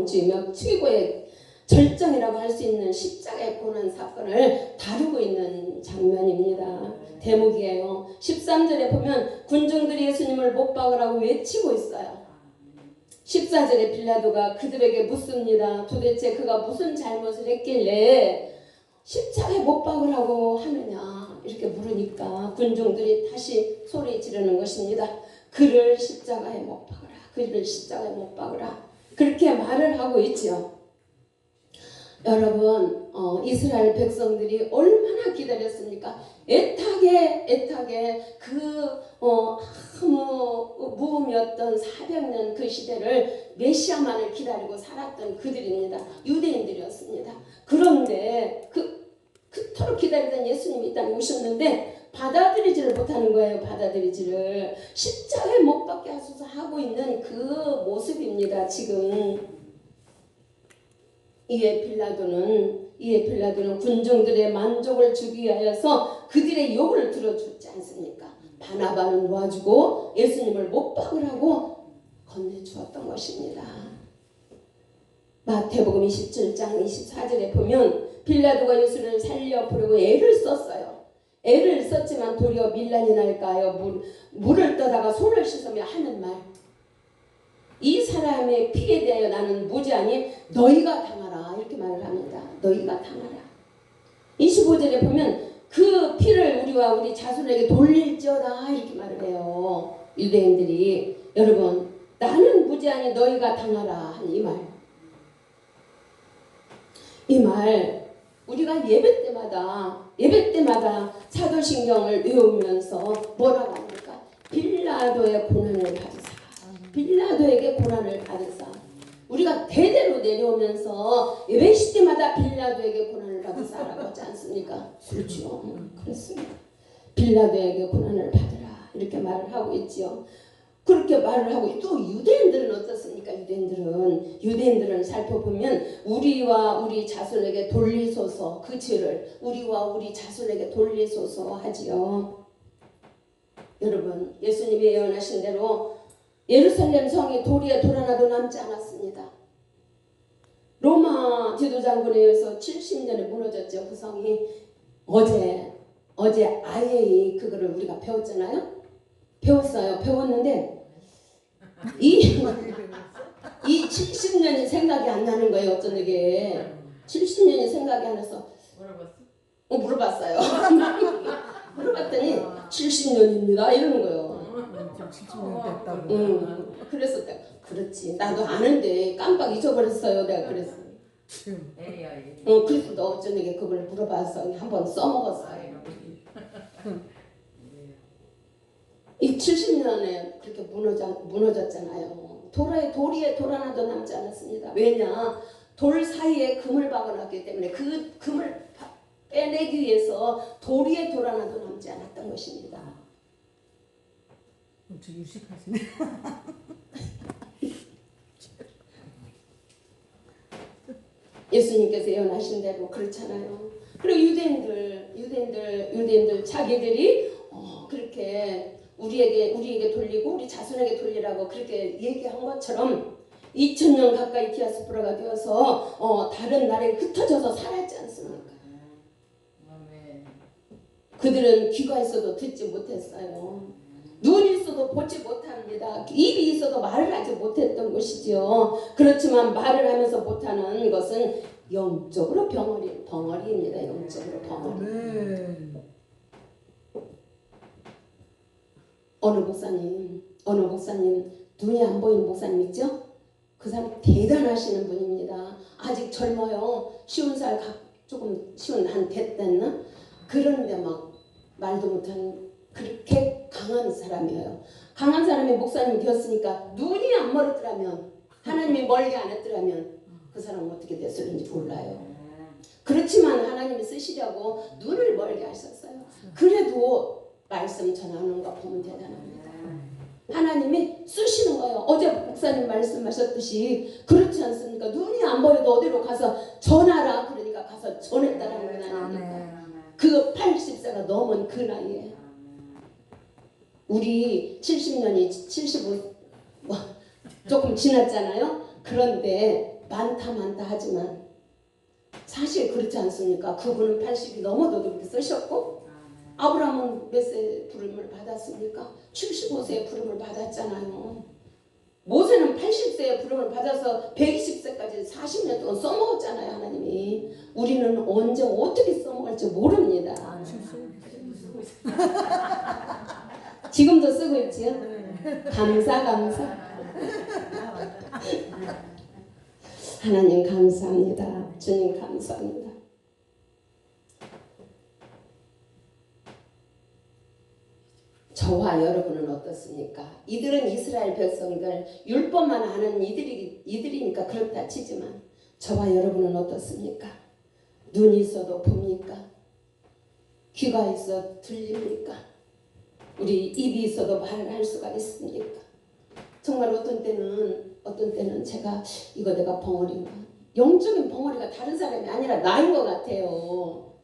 진실주의며 최고의 절정이라고 할 수 있는 십자가의 고난 사건을 다루고 있는 장면입니다. 대목이에요. 13절에 보면 군중들이 예수님을 못 박으라고 외치고 있어요. 14절에 빌라도가 그들에게 묻습니다. 도대체 그가 무슨 잘못을 했길래 십자가에 못 박으라고 하느냐 이렇게 물으니까 군중들이 다시 소리 지르는 것입니다. 그를 십자가에 못 박으라. 그를 십자가에 못 박으라. 그렇게 말을 하고 있죠. 여러분 이스라엘 백성들이 얼마나 기다렸습니까? 애타게 아무 무음이었던 400년 그 시대를 메시아만을 기다리고 살았던 그들입니다. 유대인들이었습니다. 그런데 그토록 기다리던 예수님이 이 땅에 오셨는데 받아들이지를 못하는 거예요. 받아들이지를. 십자가에 못 박게 하소서 하고 있는 그 모습입니다. 지금 이에 빌라도는 군중들의 만족을 주기 위하여서 그들의 욕을 들어주지 않습니까? 바나바는 놓아주고 예수님을 못 박으라고 건네주었던 것입니다. 마태복음 27장 24절에 보면 빌라도가 예수를 살려 부르고 애를 썼어요. 애를 썼지만 도리어 밀란이 날까 하여 물을 떠다가 손을 씻으며 하는 말. 이 사람의 피에 대하여 나는 무죄하니 너희가 당하라 이렇게 말을 합니다. 너희가 당하라. 25절에 보면 그 피를 우리와 우리 자손에게 돌릴지어다 이렇게 말을 해요. 유대인들이. 여러분 나는 무죄하니 너희가 당하라 한 이 말. 이 말 우리가 예배 때마다 사도신경을 외우면서 뭐라고 합니까? 빌라도의 고난을 받으사. 빌라도에게 고난을 받으사. 우리가 대대로 내려오면서 예배시 때마다 빌라도에게 고난을 받으사라고 하지 않습니까? 그렇죠. 그렇습니다. 빌라도에게 고난을 받으라 이렇게 말을 하고 있지요. 그렇게 말을 하고 또 유대인들은 어떻습니까? 유대인들은 살펴보면 우리와 우리 자손에게 돌리소서 그 죄를 우리와 우리 자손에게 돌리소서 하지요. 여러분 예수님이 예언하신 대로 예루살렘 성이 돌이에 돌아나도 남지 않았습니다. 로마 지도장군에 의해서 70년에 무너졌죠. 그 성이. 어제 아예이 그거를 우리가 배웠잖아요. 배웠는데 이 70년이 생각이 안 나는 거예요. 어쩐 게 70년이 생각이 안 나서 물어봤어요. 물어봤더니 70년입니다 이러는 거예요. 70년 됐다고. 그래서 내가 그렇지 나도 아는데 깜빡 잊어버렸어요. 내가 그랬어. 그래서 너 어쩌게 그걸 물어봐서 한번 써먹었어요. 이 70년에 그렇게 무너졌잖아요. 도리에 돌아나도 남지 않았습니다. 왜냐? 돌 사이에 금을 박아놨기 때문에 그 금을 빼내기 위해서 도리에 돌아나도 남지 않았던 것입니다. 엄청 유식하시네. 예수님께서 예언하신 대로 그렇잖아요. 그리고 유대인들 자기들이 그렇게 우리에게 돌리고 우리 자손에게 돌리라고 그렇게 얘기한 것처럼 2000년 가까이 디아스포라가 되어서 다른 나라에 흩어져서 살았지 않습니까? 그들은 귀가 있어도 듣지 못했어요. 눈이 있어도 보지 못합니다. 입이 있어도 말을 하지 못했던 것이지요. 그렇지만 말을 하면서 못하는 것은 영적으로 벙어리입니다. 영적으로 벙어리. 어느 목사님 눈이 안 보이는 목사님 있죠? 그 사람 대단하시는 분입니다. 아직 젊어요. 조금 쉬운 한 됐나? 그런데 막 말도 못하는 그렇게 강한 사람이에요. 강한 사람이 목사님이 되었으니까 눈이 안 멀었더라면 하나님이 멀게 안 했더라면 그 사람은 어떻게 됐을지 몰라요. 그렇지만 하나님이 쓰시려고 눈을 멀게 하셨어요. 그래도 말씀 전하는 거 보면 대단합니다. 하나님이 쓰시는 거예요. 어제 목사님 말씀하셨듯이 그렇지 않습니까? 눈이 안 보여도 어디로 가서 전하라 그러니까 가서 전했다라는 건 아닙니까? 그 80세가 넘은 그 나이에 우리 70년이 75 조금 지났잖아요. 그런데 많다 하지만 사실 그렇지 않습니까? 그분은 80이 넘어도 그렇게 쓰셨고 아브라함은 몇 세 부름을 받았습니까? 75세에 부름을 받았잖아요. 모세는 80세에 부름을 받아서 120세까지 40년 동안 써먹었잖아요. 하나님이. 우리는 언제 어떻게 써먹을지 모릅니다. 지금도 쓰고 있지요? 감사. 하나님 감사합니다. 주님 감사합니다. 저와 여러분은 어떻습니까? 이들은 이스라엘 백성들 율법만 아는 이들이니까 그렇다 치지만 저와 여러분은 어떻습니까? 눈이 있어도 봅니까? 귀가 있어 들립니까? 우리 입이 있어도 말을 할 수가 있습니까? 정말 어떤 때는 제가 이거 내가 벙어리인가? 영적인 벙어리가 다른 사람이 아니라 나인 것 같아요.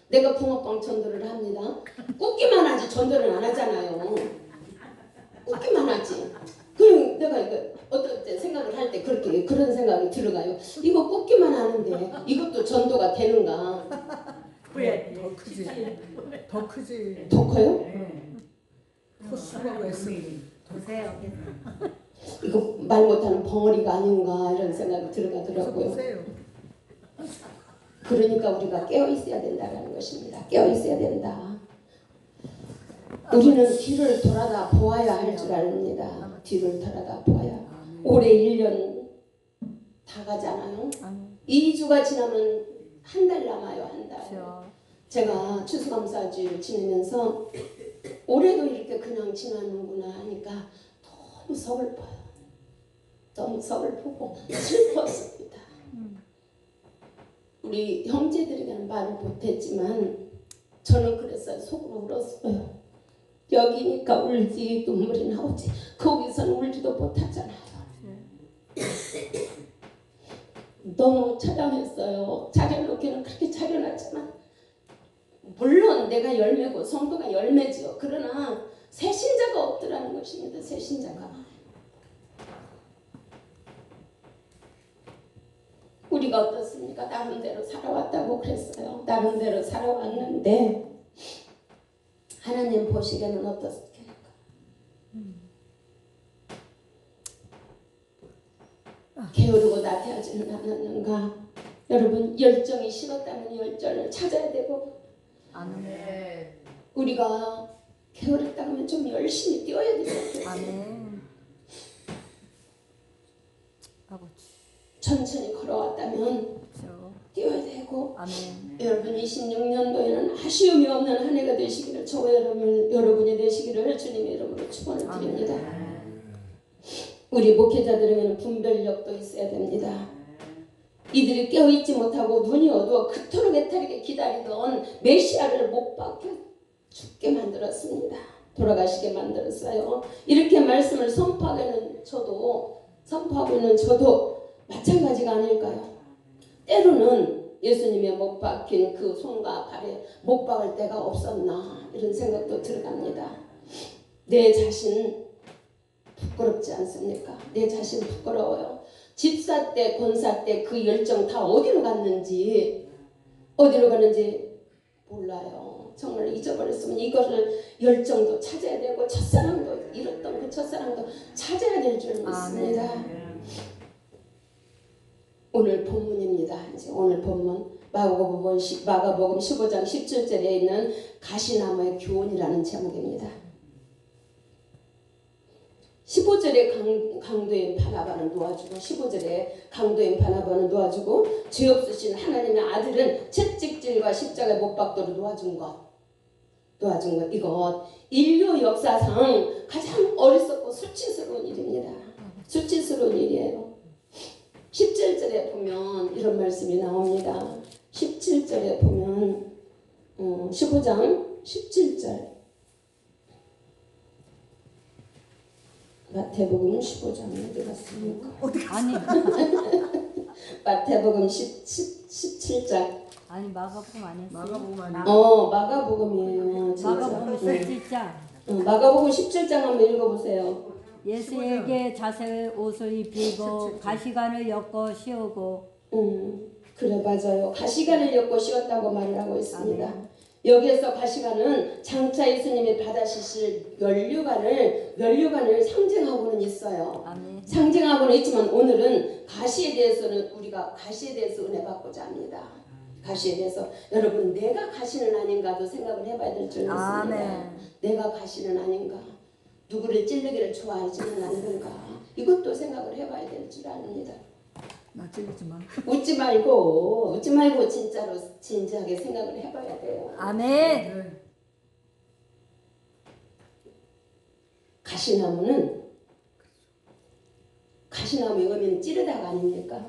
내가 붕어빵 전도를 합니다. 굽기만 하지 전도는 안 하잖아요. 굽기만 하지. 그럼 내가 이거 어떨 때 생각을 할 때 그런 생각이 들어가요. 이거 굽기만 하는데 이것도 전도가 되는가? 더 크지. 더 크지. 더 커요? 더 수고하고 했어. 보세요. 이거 말 못하는 벙어리가 아닌가 이런 생각이 들어가더라고요. 보세요. 그러니까 우리가 깨어 있어야 된다는 것입니다. 깨어 있어야 된다. 우리는 뒤를 돌아다 보아야 할 줄 압니다. 뒤를 돌아다 보아야. 올해 1년 다 가잖아요. 2주가 지나면 한 달 남아요. 한 달. 제가 추수감사주일 지내면서 올해도 이렇게 그냥 지나는구나 하니까 너무 서글퍼요. 너무 서글프고 슬펐습니다. 우리 형제들에게는 말을 못했지만 저는 그랬어요. 속으로 울었어요. 여기니까 울지 눈물이 나오지 거기서는 울지도 못하잖아요. 너무 찬양했어요. 차려놓기는 그렇게 차려놨지만 물론 내가 열매고 성도가 열매지요. 그러나 새 신자가 없더라는 것입니다. 새 신자가. 우리가 어떻습니까? 나름대로 살아왔다고 그랬어요. 나름대로 살아왔는데 하나님 보시기에는 어떻습니까? 게으르고 나태하지는 않았는가? 여러분 열정이 식었다면 열정을 찾아야 되고 아멘. 우리가 게으르다 하면 좀 열심히 뛰어야 되거든요. 아멘. 아버지. 천천히 걸어왔다면 그렇죠. 뛰어야 되고 아멘. 여러분 26년도에는 아쉬움이 없는 한 해가 되시기를 저와 여러분이 되시기를 주님의 이름으로 축원을 드립니다. 우리 목회자들에게는 분별력도 있어야 됩니다. 이들이 깨어있지 못하고 눈이 어두워 그토록 애타게 기다리던 메시아를 못 박혀 죽게 만들었습니다. 돌아가시게 만들었어요. 이렇게 말씀을 선포하고 있는 저도 마찬가지가 아닐까요? 때로는 예수님의 못 박힌 그 손과 발에 못 박을 때가 없었나 이런 생각도 들어갑니다. 내 자신 부끄럽지 않습니까? 내 자신 부끄러워요. 집사 때, 권사 때 그 열정 다 어디로 갔는지 몰라요. 정말 잊어버렸으면 이거를 열정도 찾아야 되고 첫사랑도 잃었던 그 첫사랑도 찾아야 될 줄 믿습니다. 오늘 본문입니다. 이제 오늘 본문 마가복음 15장 17절에 있는 가시나무의 교훈이라는 제목입니다. 15절에 강도인 바나바는 놓아주고 15절에 강도인 바나바는 놓아주고 죄 없으신 하나님의 아들은 채찍질과 십자가에 못 박도록 놓아준 것 이것 인류 역사상 가장 어리석고 수치스러운 일입니다. 수치스러운 일이에요. 17절에 보면 이런 말씀이 나옵니다. 17절에 보면 15장 17절 마태복음 15장 어디 갔습니까? 아니. 마태복음 17장 아니 마가복음 아니었어요? 마가복음 아니야. 마가복음이에요. 진짜. 마가복음 17장. 마가복음 17장 한번 읽어보세요. 예수에게 자색 옷을 입히고 17절. 가시관을 엮어 씌우고. 그래 맞아요. 가시관을 엮고 씌웠다고 말을 하고 있습니다. 아멘. 여기에서 가시관은 장차 예수님이 받아주실 면류관을 상징하고는 있어요. 아멘. 상징하고는 있지만 오늘은 가시에 대해서는 우리가 가시에 대해서 은혜 받고자 합니다. 가시에 대해서 여러분 내가 가시는 아닌가도 생각을 해봐야 될 줄 믿습니다. 아멘. 내가 가시는 아닌가, 누구를 찔르기를 좋아하지는 않는가, 이것도 생각을 해봐야 될 줄 압니다. 나 찔리지 마. 웃지 말고 진짜로 진지하게 생각을 해봐야 돼요. 아멘. 네. 가시나무의 의미는 찌르다가 아닙니까?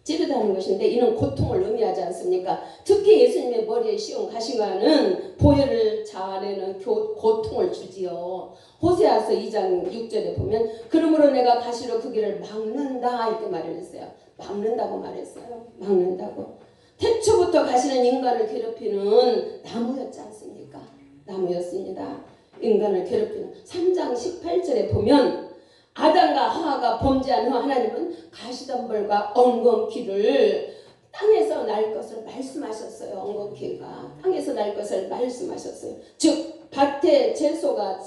찌르다는 것인데 이는 고통을 의미하지 않습니까? 특히 예수님의 머리에 씌운 가시관은 보혈을 자아내는 고통을 주지요. 호세아서 2장 6절에 보면 그러므로 내가 가시로 그 길을 막는다 이렇게 말을 했어요. 막는다고 말했어요. 막는다고. 태초부터 가시는 인간을 괴롭히는 나무였지 않습니까? 나무였습니다. 인간을 괴롭히는 3장 18절에 보면 아담과 하와가 범죄한 후 하나님은 가시덤불과 엉겅퀴를 땅에서 날 것을 말씀하셨어요. 엉겅퀴가 땅에서 날 것을 말씀하셨어요. 즉 밭에 채소가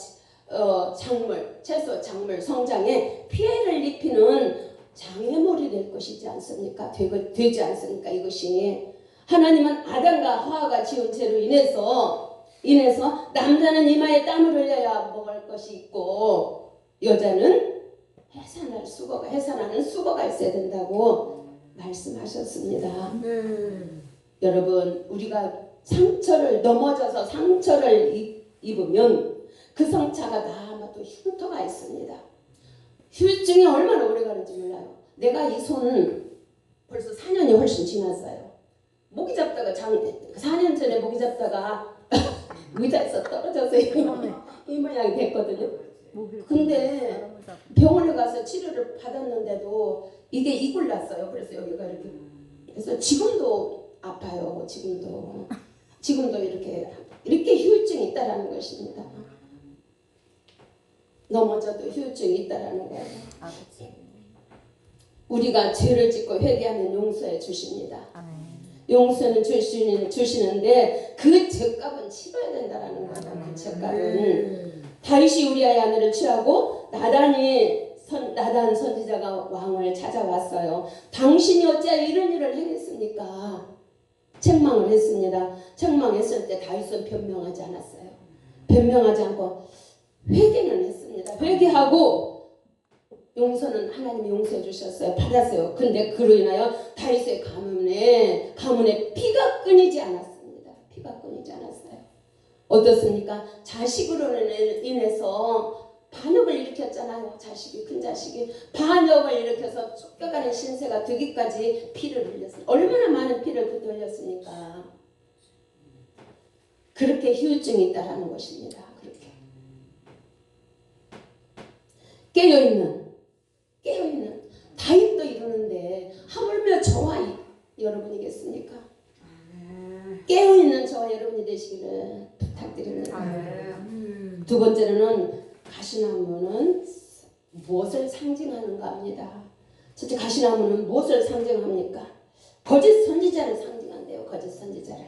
작물 성장에 피해를 입히는 장애물이 될 것이지 않습니까? 되지 않습니까? 이것이 하나님은 아담과 하와가 지은 죄로 인해서 남자는 이마에 땀을 흘려야 먹을 것이 있고 여자는 해산하는 수고가 있어야 된다고 말씀하셨습니다. 네. 여러분 우리가 넘어져서 상처를 입으면 그 상처가 남아도 흉터가 있습니다. 후유증이 얼마나 오래 가는지 몰라요. 내가 이 손 벌써 4년이 훨씬 지났어요. 모기 잡다가 4년 전에 모기 잡다가 의자에서 떨어져서 이 모양이 됐거든요. 근데 병원에 가서 치료를 받았는데도 이게 이골났어요. 그래서 여기가 이렇게 그래서 지금도 아파요. 지금도 이렇게 후유증이 있다라는 것입니다. 넘어져도 후유증이 있다라는 거예요. 우리가 죄를 짓고 회개하면 용서해 주십니다. 용서는 주시는데 그 죄값은 치러야 된다라는 거예요. 그 죄값은. 다윗이 우리아의 아내를 취하고 나단 선지자가 왕을 찾아왔어요. 당신이 어찌하여 이런 일을 행했습니까? 책망을 했습니다. 책망했을 때 다윗은 변명하지 않았어요. 변명하지 않고 회개는 했습니다. 회개하고 용서는 하나님이 용서해 주셨어요. 받았어요. 근데 그로 인하여 다윗의 가문에 피가 끊이지 않았습니다. 피가 끊이지 않았어요. 어떻습니까? 자식으로 인해서 반역을 일으켰잖아요. 큰 자식이 반역을 일으켜서 쫓겨가는 신세가 되기까지 피를 흘렸어요. 얼마나 많은 피를 흘렸습니까? 그렇게 후유증이 있다라는 것입니다. 그렇게 깨어있는 다윗도 이러는데 하물며 저와 여러분이겠습니까? 깨어있는 저와 여러분이 되시기를 부탁드립니다. 두 번째로는 가시나무는 무엇을 상징하는가 합니다. 첫째 가시나무는 무엇을 상징합니까? 거짓 선지자를 상징한대요. 거짓 선지자를.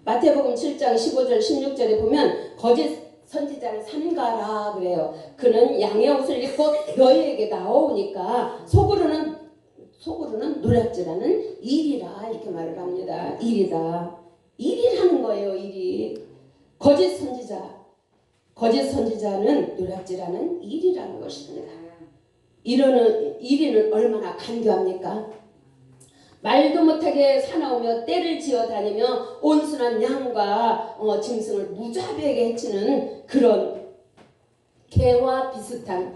마태복음 7장 15절 16절에 보면 거짓 선지자를 삼가라 그래요. 그는 양의 옷을 입고 너희에게 나오니까 속으로는 노략질하는 일이라 이렇게 말을 합니다. 일이라는 거예요. 일이. 거짓 선지자는 노략질하는 일이라는 것입니다. 일이는 얼마나 간교합니까? 말도 못하게 사나우며 떼를 지어 다니며 온순한 양과 짐승을 무자비하게 해치는 그런 개와 비슷한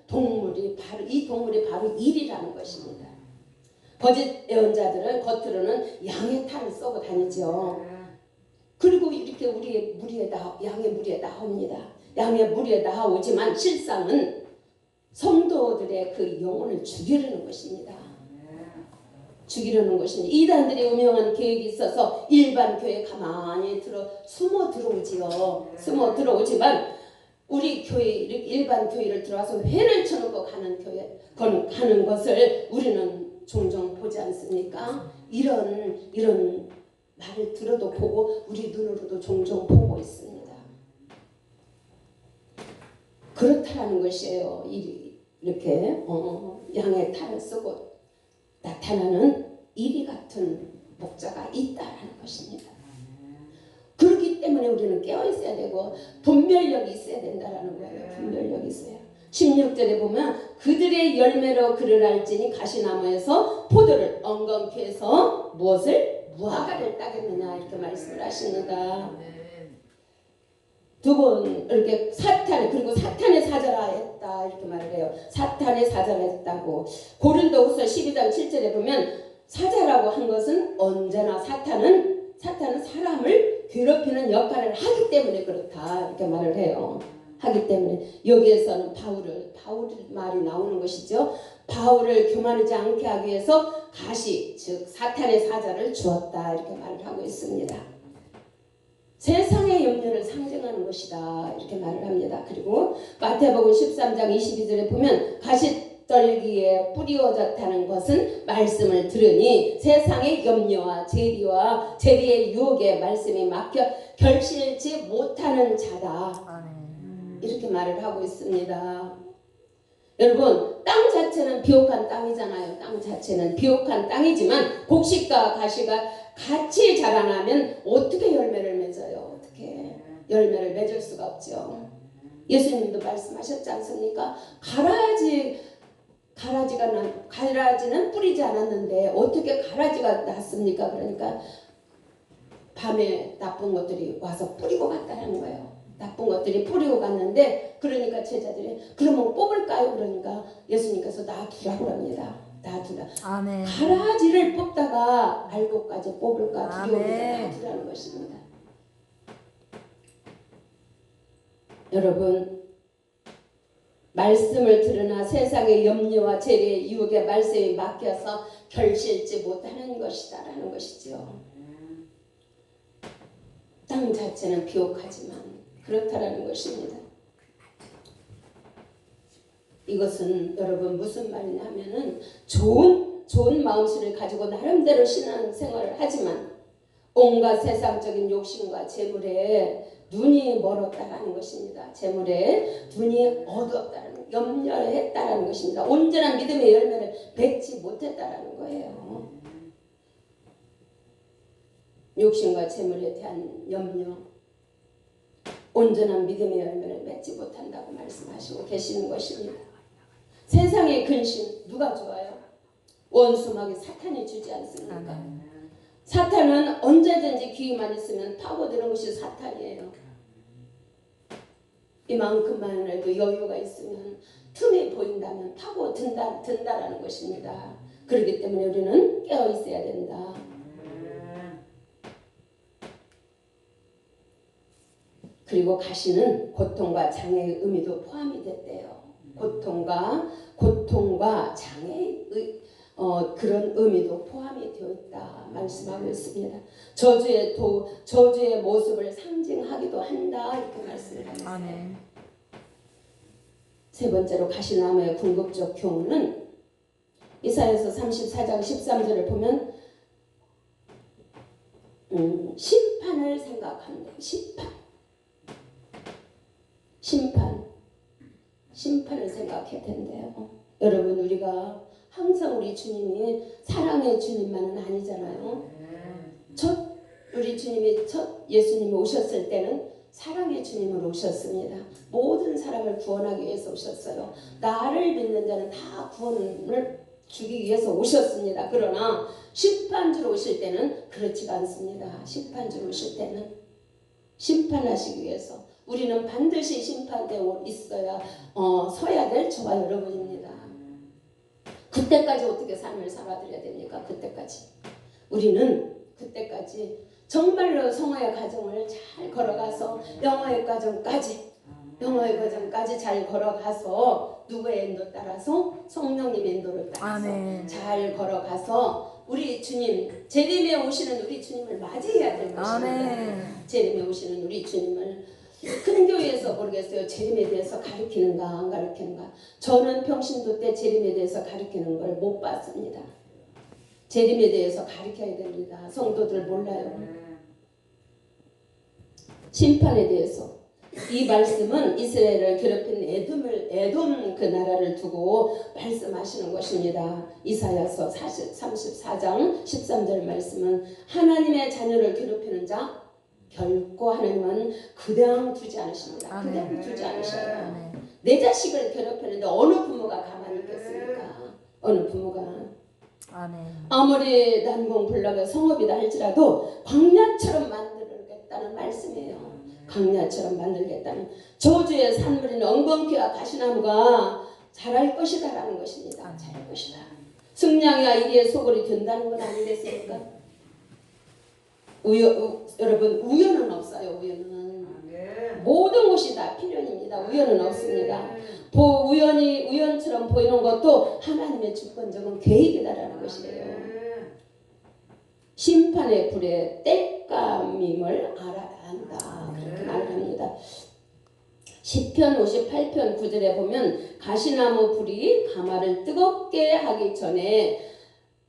동물이 바로 일이라는 것입니다. 거짓 예언자들은 겉으로는 양의 탈을 쏘고 다니죠. 그리고 이렇게 양의 무리에 나옵니다. 양의 무리에 나오지만 실상은 성도들의 그 영혼을 죽이려는 것입니다. 이단들이 운영한 계획이 있어서 일반 교회에 가만히 숨어 들어오지만 우리 교회 일반 교회를 들어와서 회를 쳐놓고 가는 것을 우리는 종종 보지 않습니까? 이런 말을 들어도 보고 우리 눈으로도 종종 보고 있습니다. 그렇다라는 것이에요. 이렇게 양의 탈을 쓰고 나타나는 이리 같은 목자가 있다라는 것입니다. 그렇기 때문에 우리는 깨어 있어야 되고 분별력이 있어야 된다라는 거예요. 분별력이 있어야. 16절에 보면 그들의 열매로 그를 알지니 가시나무에서 포도를 엉겅퀴 해서 무엇을? 무화과를 따겠느냐 이렇게 말씀을 하십니다. 두 번 이렇게 그리고 사탄의 사자라 했다 이렇게 말을 해요. 사탄의 사자라 했다고. 고린도후서 12장 7절에 보면 사자라고 한 것은 언제나 사탄은 사람을 괴롭히는 역할을 하기 때문에 그렇다 이렇게 말을 해요. 하기 때문에 여기에서는 바울 말이 나오는 것이죠. 바울을 교만하지 않게 하기 위해서 가시 즉 사탄의 사자를 주었다 이렇게 말을 하고 있습니다. 세상의 염려를 상징하는 것이다 이렇게 말을 합니다. 그리고 마태복음 13장 22절에 보면 가시떨기에 뿌리워졌다는 것은 말씀을 들으니 세상의 염려와 재리의 유혹에 말씀이 막혀 결실지 못하는 자다 이렇게 말을 하고 있습니다. 여러분 땅 자체는 비옥한 땅이잖아요. 땅 자체는 비옥한 땅이지만 곡식과 가시가 같이 자라나면 어떻게 열매를 맺어요? 어떻게 열매를 맺을 수가 없죠. 예수님도 말씀하셨지 않습니까? 가라지는 뿌리지 않았는데 어떻게 가라지가 났습니까? 그러니까 밤에 나쁜 것들이 와서 뿌리고 갔다는 거예요. 나쁜 것들이 뿌리고 갔는데 그러니까 제자들이 그러면 뽑을까요? 그러니까 예수님께서 놔두라고 합니다. 놔두라. 아멘. 가라지를 뽑다가 알곡까지 뽑을까 두려우니까 아멘. 놔두라는 것입니다. 여러분 말씀을 들으나 세상의 염려와 재리의 유혹에 말씀이 막혀서 결실지 못하는 것이다라는 것이죠. 땅 자체는 비옥하지만 그렇다라는 것입니다. 이것은 여러분 무슨 말이냐면은 좋은 마음씨를 가지고 나름대로 신앙생활을 하지만 온갖 세상적인 욕심과 재물에 눈이 멀었다라는 것입니다. 재물에 눈이 어두웠다는 염려했다라는 것입니다. 온전한 믿음의 열매를 맺지 못했다라는 거예요. 욕심과 재물에 대한 염려 온전한 믿음의 열매를 맺지 못한다고 말씀하시고 계시는 것입니다. 세상의 근심 누가 좋아요? 원수막이 사탄이 주지 않습니까? 사탄은 언제든지 기회만 있으면 파고드는 것이 사탄이에요. 이만큼만 해도 여유가 있으면 틈이 보인다면 파고든다라는 것입니다. 그렇기 때문에 우리는 깨어 있어야 된다. 그리고 가시는 고통과 장애의 의미도 포함이 됐대요. 고통과 장애의 그런 의미도 포함이 되어 있다 말씀하고 있습니다. 저주의 모습을 상징하기도 한다 이렇게 말씀을 하셨어요. 아멘. 세 번째로 가시나무의 궁극적 교훈은 이사야서 34장 13절을 보면 심판을 생각합니다. 심판을 생각해야 된대요. 여러분 우리가 항상 우리 주님이 사랑의 주님만은 아니잖아요. 우리 주님이 첫 예수님이 오셨을 때는 사랑의 주님으로 오셨습니다. 모든 사람을 구원하기 위해서 오셨어요. 나를 믿는 자는 다 구원을 주기 위해서 오셨습니다. 그러나 심판주로 오실 때는 그렇지가 않습니다. 심판주로 오실 때는 심판하시기 위해서 우리는 반드시 심판대에 있어야 서야 될 저와 여러분입니다. 그때까지 어떻게 삶을 살아드려야 됩니까? 우리는 그때까지 정말로 성화의 과정을 잘 걸어가서 영화의 과정까지 잘 걸어가서 누구의 인도 따라서 성령님의 인도를 따라서 아멘. 잘 걸어가서 우리 주님 재림에 오시는 우리 주님을 맞이해야 될 것입니다. 아멘. 재림에 오시는 우리 주님을 큰 교회에서 모르겠어요. 재림에 대해서 가르치는가 안 가르치는가. 저는 평신도 때 재림에 대해서 가르치는 걸 못 봤습니다. 재림에 대해서 가르쳐야 됩니다. 성도들 몰라요. 심판에 대해서. 이 말씀은 이스라엘을 괴롭힌 에돔 그 나라를 두고 말씀하시는 것입니다. 이사야서 34장 13절 말씀은 하나님의 자녀를 괴롭히는 자 결코 하나님은 그냥 두지 않으십니다. 그냥 두지 않으셔요. 내 자식을 괴롭히는데 어느 부모가 가만히 있겠습니까? 어느 부모가. 아무리 난공불락의 성읍이다 할지라도 광야처럼 만들겠다는 말씀이에요. 광야처럼 만들겠다는. 저주의 산물인 엉겅퀴와 가시나무가 자랄 것이다라는 것입니다. 자랄 것이다. 승냥이와 이리의 소굴이 된다는 건 아니겠습니까? 여러분 우연은 없어요. 우연은. 모든 것이 다 필연입니다. 우연은 없습니다. 우연처럼 보이는 것도 하나님의 주권적인 계획이다라는 것이에요. 심판의 불에 땔감임을 알아야 한다. 그렇게 말을 합니다. 시편 58편 9절에 보면 가시나무 불이 가마를 뜨겁게 하기 전에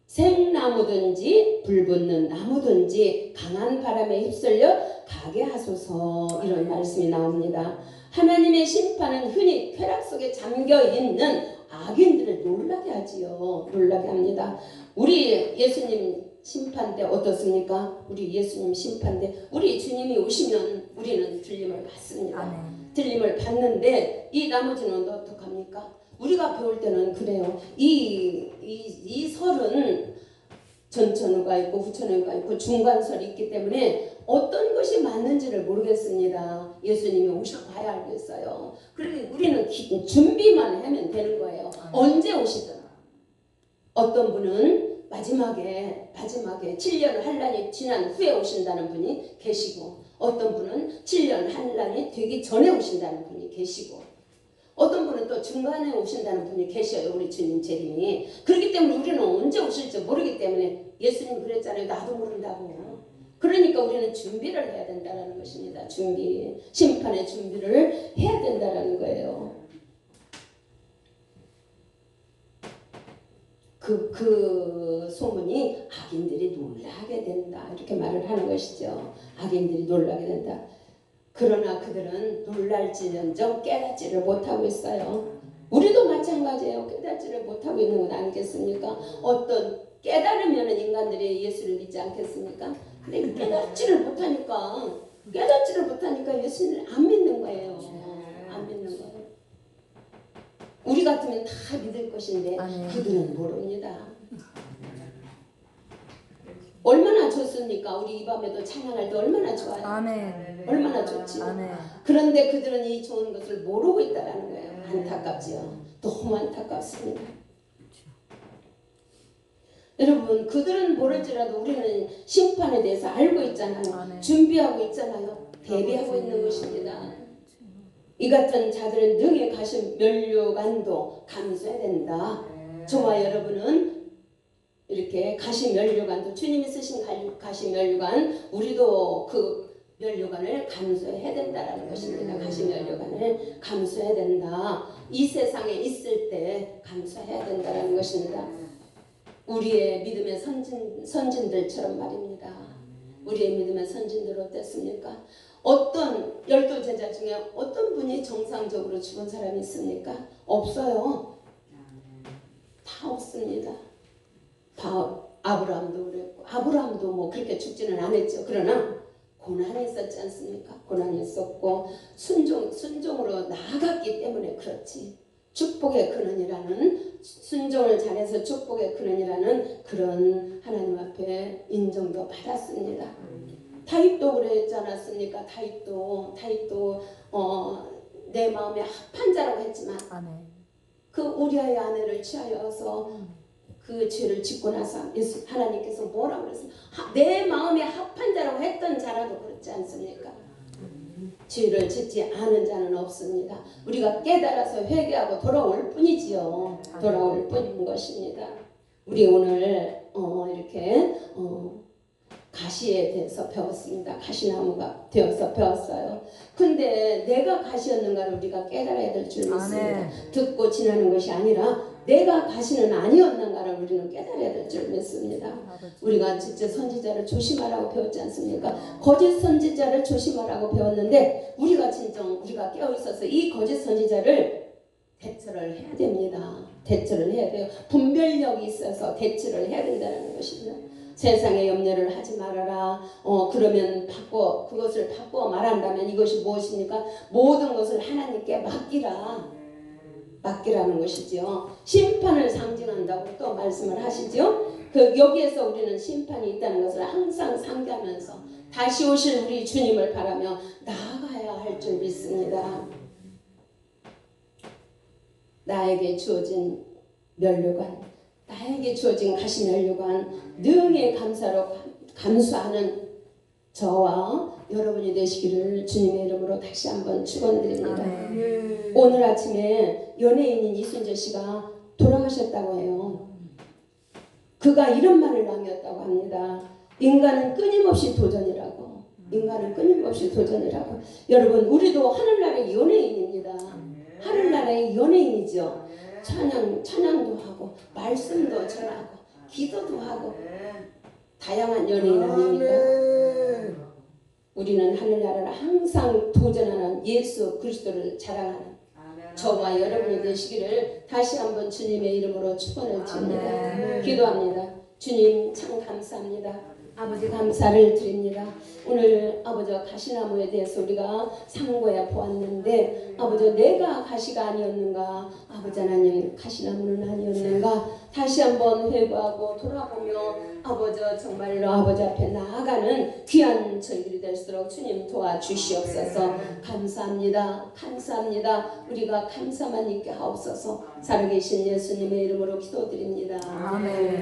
생나무든지 불붙는 나무든지 강한 바람에 휩쓸려 가게 하소서, 이런 말씀이 나옵니다. 하나님의 심판은 흔히 쾌락 속에 잠겨있는 악인들을 놀라게 하지요. 놀라게 합니다. 우리 예수님 심판 때 어떻습니까? 우리 예수님 심판 때 우리 주님이 오시면 우리는 들림을 받습니다. 들림을 받는데 이 나머지는 어떡합니까? 우리가 배울 때는 그래요. 이 설은 전천후가 있고 후천후가 있고 중간설이 있기 때문에 어떤 것이 맞는지를 모르겠습니다. 예수님이 오셔봐야 알겠어요. 그러니 우리는 준비만 하면 되는 거예요. 언제 오시든. 어떤 분은 마지막에 7년 환란이 지난 후에 오신다는 분이 계시고, 어떤 분은 7년 환란이 되기 전에 오신다는 분이 계시고, 어떤 분은 또 중간에 오신다는 분이 계셔요. 우리 주님 재림이. 그렇기 때문에 우리는 언제 오실지 모르기 때문에 예수님 그랬잖아요. 나도 모른다고. 그러니까 우리는 준비를 해야 된다는 것입니다. 준비. 심판의 준비를 해야 된다는 거예요. 그 소문이 악인들이 놀라게 된다. 이렇게 말을 하는 것이죠. 악인들이 놀라게 된다. 그러나 그들은 놀랄지언정 깨닫지를 못하고 있어요. 우리도 마찬가지예요. 깨닫지를 못하고 있는 건 아니겠습니까? 어떤 깨달으면 인간들이 예수를 믿지 않겠습니까? 근데 깨닫지를 못하니까 예수님을 안 믿는 거예요. 안 믿는 거예요. 우리 같으면 다 믿을 것인데 그들은 모릅니다. 얼마나 좋습니까? 우리 이 밤에도 찬양할 때 얼마나 좋아요. 얼마나 좋지. 그런데 그들은 이 좋은 것을 모르고 있다는 거예요. 안타깝지요. 너무 안타깝습니다. 여러분, 그들은 모를지라도 우리는 심판에 대해서 알고 있잖아요. 준비하고 있잖아요. 대비하고 있는 것입니다. 이 같은 자들은 능히 가신 면류관도 감수해야 된다. 저와 여러분은 이렇게 가신 면류관도, 주님이 쓰신 가신 면류관, 우리도 그 면류관을 감수해야 된다라는 것입니다. 가신 면류관을 감수해야 된다. 이 세상에 있을 때 감수해야 된다라는 것입니다. 우리의 믿음의 선진들처럼 말입니다. 우리의 믿음의 선진들 어땠습니까? 어떤 12제자 중에 어떤 분이 정상적으로 죽은 사람이 있습니까? 없어요. 다 없습니다. 다 아브라함도 그랬고, 아브라함도 뭐 그렇게 죽지는 않았죠. 그러나 고난이 있었지 않습니까? 고난이 있었고 순종으로 나아갔기 때문에 그렇지. 축복의 근원이라는, 순종을 잘해서 축복의 근원이라는 그런 하나님 앞에 인정도 받았습니다. 다윗도 그랬지 않았습니까? 다윗도 내 마음에 합한 자라고 했지만 그 우리아의 아내를 취하여서 그 죄를 짓고 나서 하나님께서 뭐라고 그랬습니까? 내 마음에 합한 자라고 했던 자라도 그렇지 않습니까? 죄를 짓지 않은 자는 없습니다. 우리가 깨달아서 회개하고 돌아올 뿐이지요. 돌아올 뿐인 것입니다. 우리 오늘 이렇게 가시에 대해서 배웠습니다. 가시나무가 되어서 배웠어요. 근데 내가 가시였는가를 우리가 깨달아야 될 줄 믿습니다. 아멘. 듣고 지나는 것이 아니라 내가 가시는 아니었는가를 우리는 깨달아야 될 줄 믿습니다. 우리가 진짜 선지자를 조심하라고 배웠지 않습니까? 거짓 선지자를 조심하라고 배웠는데 우리가 진정 우리가 깨어 있어서 이 거짓 선지자를 대처를 해야 됩니다. 대처를 해야 돼요. 분별력이 있어서 대처를 해야 된다는 것입니다. 세상에 염려를 하지 말아라. 그러면 그것을 바꿔 말한다면 이것이 무엇입니까? 모든 것을 하나님께 맡기라는 것이지요. 심판을 상징한다고 또 말씀을 하시죠. 여기에서 우리는 심판이 있다는 것을 항상 상기하면서 다시 오실 우리 주님을 바라며 나아가야 할 줄 믿습니다. 나에게 주어진 면류관, 나에게 주어진 가시면류관 능히 감사로 감수하는 저와 여러분이 되시기를 주님의 이름으로 다시 한번 축원드립니다. 오늘 아침에 연예인인 이순재 씨가 돌아가셨다고 해요. 그가 이런 말을 남겼다고 합니다. 인간은 끊임없이 도전이라고. 인간은 끊임없이 도전이라고. 여러분 우리도 하늘나라의 연예인입니다. 하늘나라의 연예인이죠. 찬양도 하고 말씀도 전하고 기도도 하고 다양한 연예인 아닙니까? 우리는 하늘나라를 항상 도전하는 예수 그리스도를 자랑하는 저와 여러분이 되시기를 다시 한번 주님의 이름으로 축원을 드립니다. 기도합니다. 주님 참 감사합니다. 아버지 감사를 드립니다. 오늘 아버지 가시나무에 대해서 우리가 상고해 보았는데 아버지 내가 가시가 아니었는가, 아버지 하나님 가시나무는 아니었는가 다시 한번 회개하고 돌아보며 아버지 정말로 아버지 앞에 나아가는 귀한 저희들이 될수록 주님 도와주시옵소서. 감사합니다. 감사합니다. 우리가 감사만 있게 하옵소서. 살아계신 예수님의 이름으로 기도드립니다. 아멘.